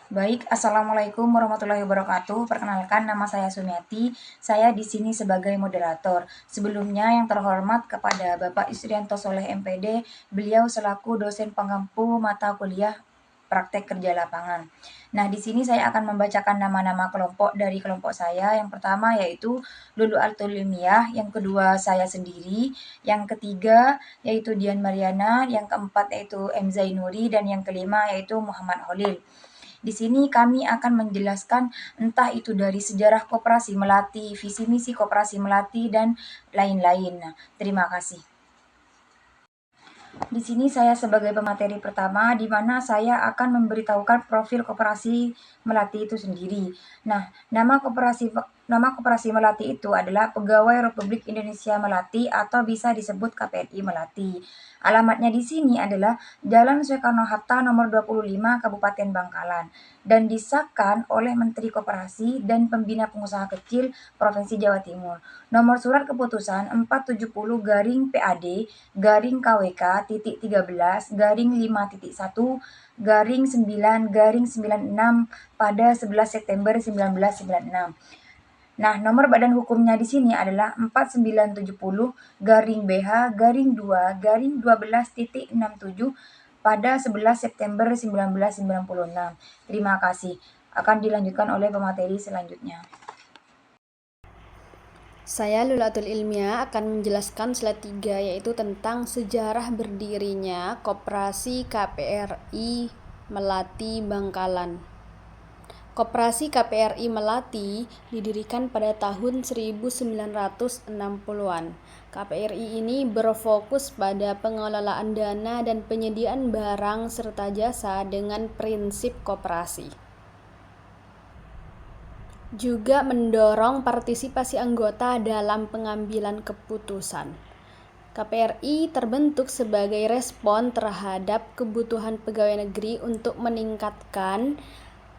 Baik, Assalamualaikum warahmatullahi wabarakatuh. Perkenalkan, nama saya Sumiati. Saya di sini sebagai moderator. Sebelumnya, yang terhormat kepada Bapak Yusrianto Soleh MPD, beliau selaku dosen pengampu mata kuliah praktek kerja lapangan. Nah, di sini saya akan membacakan nama-nama kelompok dari kelompok saya. Yang pertama yaitu Lulu Altulimiyah, yang kedua saya sendiri, yang ketiga yaitu Dian Mariana, yang keempat yaitu M. Zainuri, dan yang kelima yaitu Muhammad Holil. Di sini kami akan menjelaskan entah itu dari sejarah Koperasi Melati, visi misi Koperasi Melati, dan lain-lain. Nah, terima kasih. Di sini saya sebagai pemateri pertama, di mana saya akan memberitahukan profil Koperasi Melati itu sendiri. Nah, nama Koperasi Melati itu adalah Pegawai Republik Indonesia Melati atau bisa disebut KPRI Melati. Alamatnya di sini adalah Jalan Soekarno-Hatta nomor 25 Kabupaten Bangkalan dan disahkan oleh Menteri Koperasi dan Pembina Pengusaha Kecil Provinsi Jawa Timur. Nomor surat keputusan 470/13/5.1/9/96 pada 11 September 1996. Nah, nomor badan hukumnya di sini adalah 4970/BH/2/12.67 pada 11 September 1996. Terima kasih. Akan dilanjutkan oleh pemateri selanjutnya. Saya Lulatul Ilmiah akan menjelaskan slide 3 yaitu tentang sejarah berdirinya Koperasi KPRI Melati Bangkalan. Koperasi KPRI Melati didirikan pada tahun 1960-an. KPRI ini berfokus pada pengelolaan dana dan penyediaan barang serta jasa dengan prinsip koperasi. Juga mendorong partisipasi anggota dalam pengambilan keputusan. KPRI terbentuk sebagai respon terhadap kebutuhan pegawai negeri untuk meningkatkan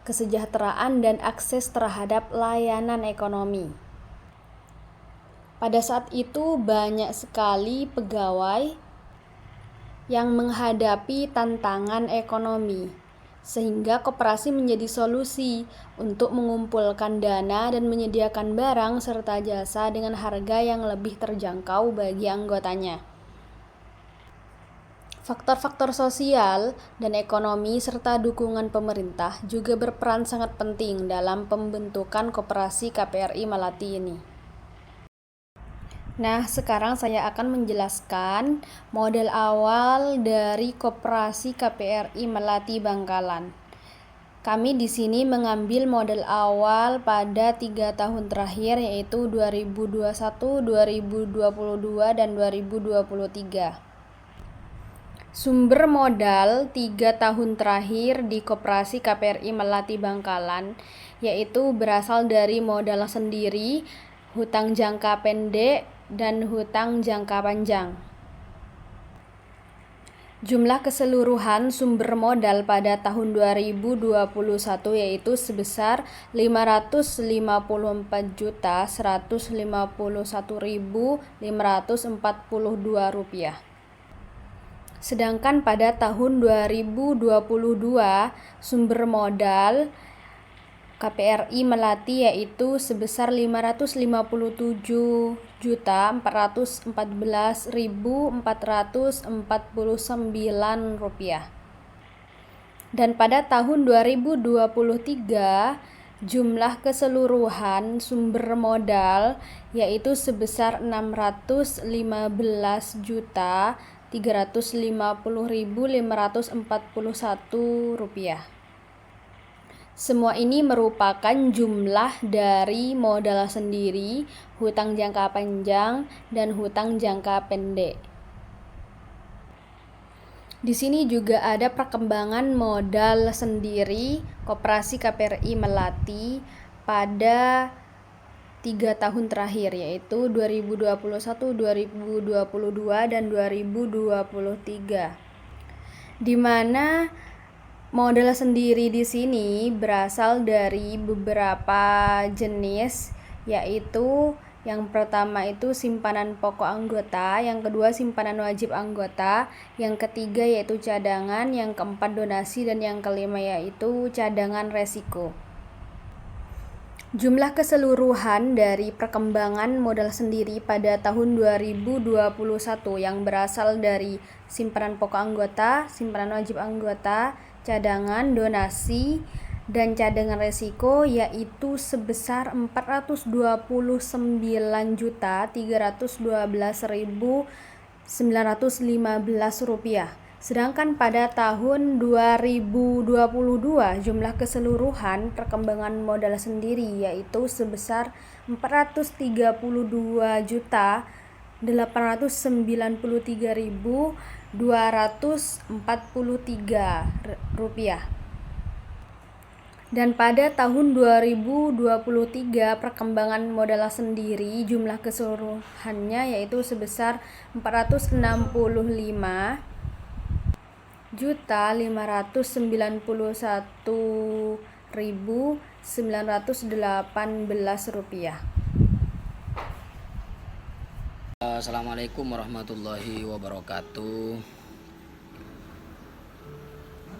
kesejahteraan dan akses terhadap layanan ekonomi. Pada saat itu banyak sekali pegawai yang menghadapi tantangan ekonomi, sehingga koperasi menjadi solusi untuk mengumpulkan dana dan menyediakan barang serta jasa dengan harga yang lebih terjangkau bagi anggotanya. Faktor-faktor sosial dan ekonomi serta dukungan pemerintah juga berperan sangat penting dalam pembentukan koperasi KPRI Melati ini. Nah, sekarang saya akan menjelaskan model awal dari Koperasi KPRI Melati Bangkalan. Kami di sini mengambil model awal pada 3 tahun terakhir yaitu 2021, 2022, dan 2023. Sumber modal 3 tahun terakhir di Koperasi KPRI Melati Bangkalan yaitu berasal dari modal sendiri, hutang jangka pendek, dan hutang jangka panjang. Jumlah keseluruhan sumber modal pada tahun 2021 yaitu sebesar Rp554.151.542. Sedangkan pada tahun 2022 sumber modal KPRI Melati yaitu sebesar Rp554.414.449. Dan pada tahun 2023 jumlah keseluruhan sumber modal yaitu sebesar Rp615.350.541. Semua ini merupakan jumlah dari modal sendiri, hutang jangka panjang, dan hutang jangka pendek. Di sini juga ada perkembangan modal sendiri Koperasi KPRI Melati pada 3 tahun terakhir yaitu 2021, 2022, dan 2023. Di mana modal sendiri di sini berasal dari beberapa jenis yaitu Yang pertama itu simpanan pokok anggota, yang kedua simpanan wajib anggota, yang ketiga yaitu cadangan, yang keempat donasi, dan yang kelima yaitu cadangan resiko. Jumlah keseluruhan dari perkembangan modal sendiri pada tahun 2021 yang berasal dari simpanan pokok anggota, simpanan wajib anggota, cadangan, donasi, dan cadangan resiko yaitu sebesar Rp422.312.915. Sedangkan pada tahun 2022 jumlah keseluruhan perkembangan modal sendiri yaitu sebesar Rp432.893.243. Dan pada tahun 2023 perkembangan modal sendiri jumlah keseluruhannya yaitu sebesar 465.591.918 rupiah. Assalamualaikum warahmatullahi wabarakatuh.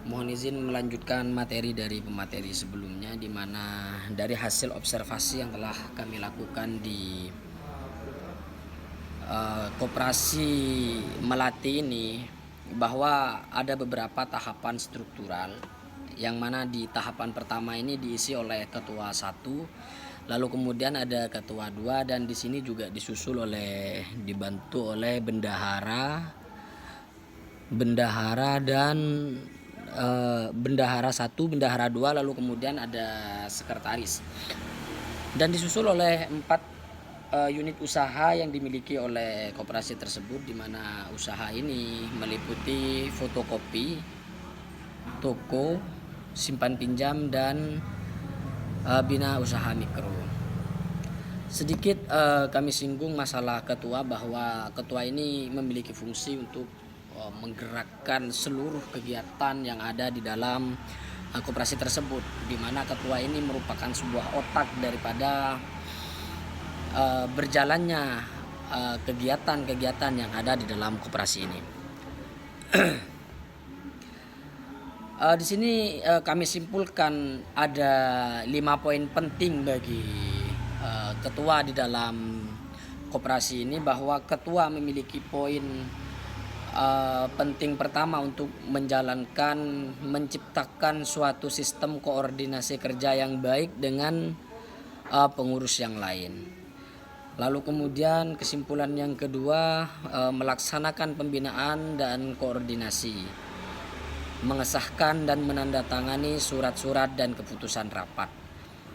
Mohon izin melanjutkan materi dari pemateri sebelumnya, di mana dari hasil observasi yang telah kami lakukan di Koperasi Melati ini, bahwa ada beberapa tahapan struktural, yang mana di tahapan pertama ini diisi oleh ketua 1, lalu kemudian ada ketua 2, dan di sini juga dibantu oleh bendahara dan bendahara 1, bendahara 2, lalu kemudian ada sekretaris, dan disusul oleh 4 unit usaha yang dimiliki oleh koperasi tersebut, di mana usaha ini meliputi fotokopi, toko, simpan pinjam, dan bina usaha mikro. Sedikit kami singgung masalah ketua, bahwa ketua ini memiliki fungsi untuk menggerakkan seluruh kegiatan yang ada di dalam koperasi tersebut, di mana ketua ini merupakan sebuah otak daripada berjalannya kegiatan-kegiatan yang ada di dalam koperasi ini. Di sini kami simpulkan ada 5 poin penting bagi ketua di dalam koperasi ini, bahwa ketua memiliki poin penting pertama untuk menciptakan suatu sistem koordinasi kerja yang baik dengan pengurus yang lain. Lalu kemudian kesimpulan yang kedua, melaksanakan pembinaan dan koordinasi, mengesahkan dan menandatangani surat-surat dan keputusan rapat.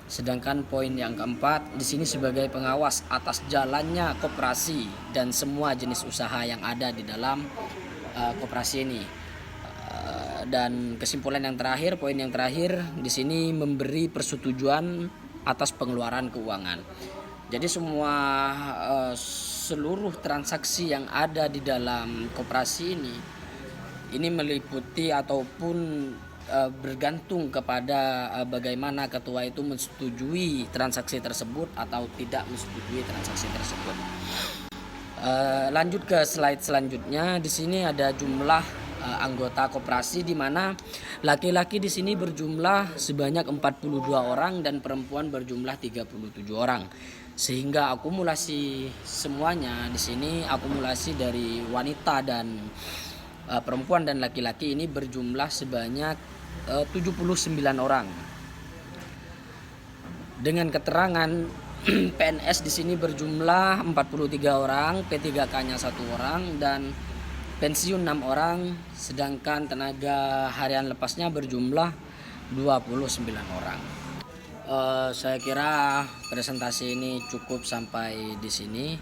Sedangkan poin yang keempat di sini sebagai pengawas atas jalannya koperasi dan semua jenis usaha yang ada di dalam koperasi ini. Dan kesimpulan yang terakhir, poin yang terakhir di sini memberi persetujuan atas pengeluaran keuangan. Jadi seluruh transaksi yang ada di dalam koperasi ini meliputi ataupun bergantung kepada bagaimana ketua itu menyetujui transaksi tersebut atau tidak menyetujui transaksi tersebut. Lanjut ke slide selanjutnya. Di sini ada jumlah anggota koperasi, di mana laki-laki di sini berjumlah sebanyak 42 orang dan perempuan berjumlah 37 orang. Sehingga akumulasi semuanya di sini, akumulasi dari wanita dan perempuan dan laki-laki ini berjumlah sebanyak 79 orang. Dengan keterangan PNS di sini berjumlah 43 orang, P3K-nya 1 orang, dan pensiun 6 orang, sedangkan tenaga harian lepasnya berjumlah 29 orang. Saya kira presentasi ini cukup sampai di sini.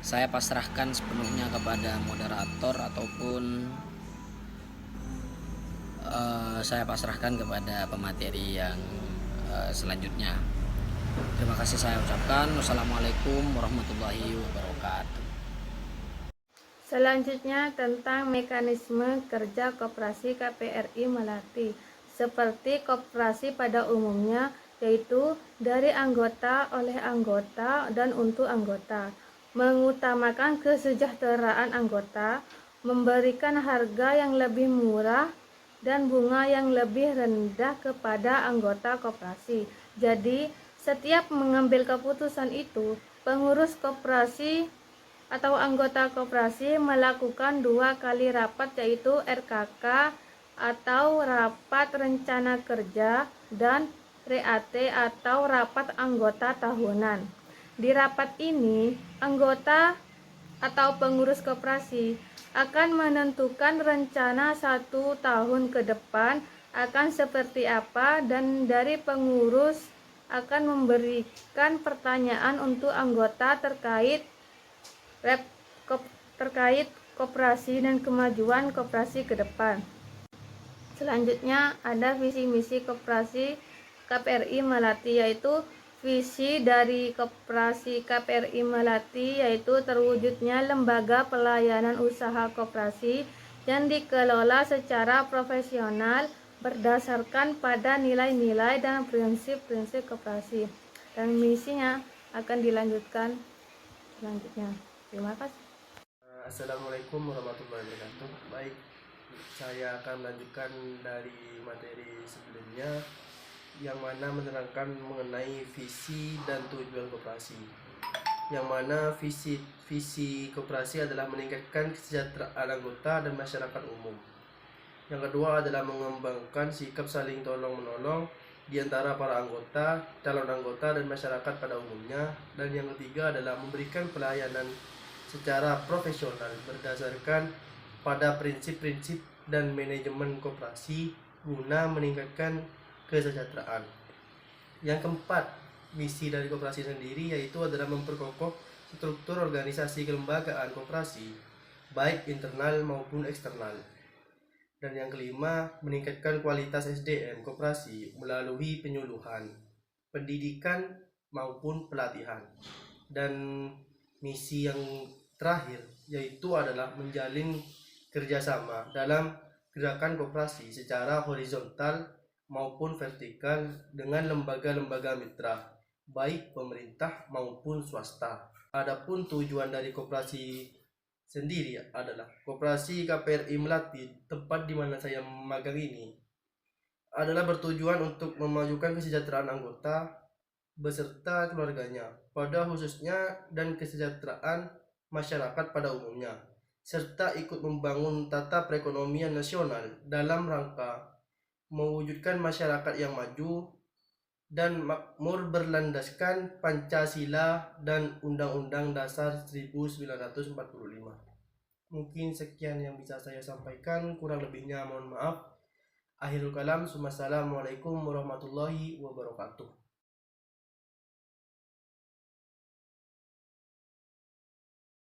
Saya pasrahkan sepenuhnya kepada moderator, ataupun saya pasrahkan kepada pemateri yang selanjutnya. Terima kasih saya ucapkan. Wassalamualaikum warahmatullahi wabarakatuh. Selanjutnya tentang mekanisme kerja Koperasi KPRI Melati. Seperti koperasi pada umumnya, yaitu dari anggota, oleh anggota, dan untuk anggota. Mengutamakan kesejahteraan anggota, memberikan harga yang lebih murah dan bunga yang lebih rendah kepada anggota koperasi. Jadi, setiap mengambil keputusan itu, pengurus koperasi atau anggota koperasi melakukan 2 kali rapat, yaitu RKK atau rapat rencana kerja dan RAT atau rapat anggota tahunan. Di rapat ini, anggota atau pengurus koperasi akan menentukan rencana 1 tahun ke depan akan seperti apa, dan dari pengurus akan memberikan pertanyaan untuk anggota terkait koperasi dan kemajuan koperasi ke depan. Selanjutnya ada visi misi koperasi KPRI Melati, yaitu visi dari koperasi KPRI Melati yaitu terwujudnya lembaga pelayanan usaha koperasi yang dikelola secara profesional berdasarkan pada nilai-nilai dan prinsip-prinsip koperasi. Dan misinya akan dilanjutkan selanjutnya. Terima kasih. Assalamualaikum warahmatullahi wabarakatuh. Baik, saya akan melanjutkan dari materi sebelumnya yang mana menerangkan mengenai visi dan tujuan koperasi. Yang mana visi koperasi adalah meningkatkan kesejahteraan anggota dan masyarakat umum. Yang kedua adalah mengembangkan sikap saling tolong-menolong di antara para anggota, calon anggota, dan masyarakat pada umumnya. Dan yang ketiga adalah memberikan pelayanan secara profesional berdasarkan pada prinsip-prinsip dan manajemen koperasi guna meningkatkan kesejahteraan. Yang keempat, misi dari koperasi sendiri yaitu adalah memperkokoh struktur organisasi kelembagaan koperasi baik internal maupun eksternal. Dan yang kelima, meningkatkan kualitas SDM koperasi melalui penyuluhan, pendidikan maupun pelatihan. Dan misi yang terakhir yaitu adalah menjalin kerjasama dalam gerakan koperasi secara horizontal maupun vertikal dengan lembaga-lembaga mitra, baik pemerintah maupun swasta. Adapun tujuan dari koperasi sendiri adalah koperasi KPRI Melati, tempat di mana saya magang ini, adalah bertujuan untuk memajukan kesejahteraan anggota beserta keluarganya pada khususnya dan kesejahteraan masyarakat pada umumnya, serta ikut membangun tata perekonomian nasional dalam rangka mewujudkan masyarakat yang maju dan makmur berlandaskan Pancasila dan Undang-Undang Dasar 1945. Mungkin sekian yang bisa saya sampaikan, kurang lebihnya mohon maaf. Akhirul kalam, wassalamualaikum warahmatullahi wabarakatuh.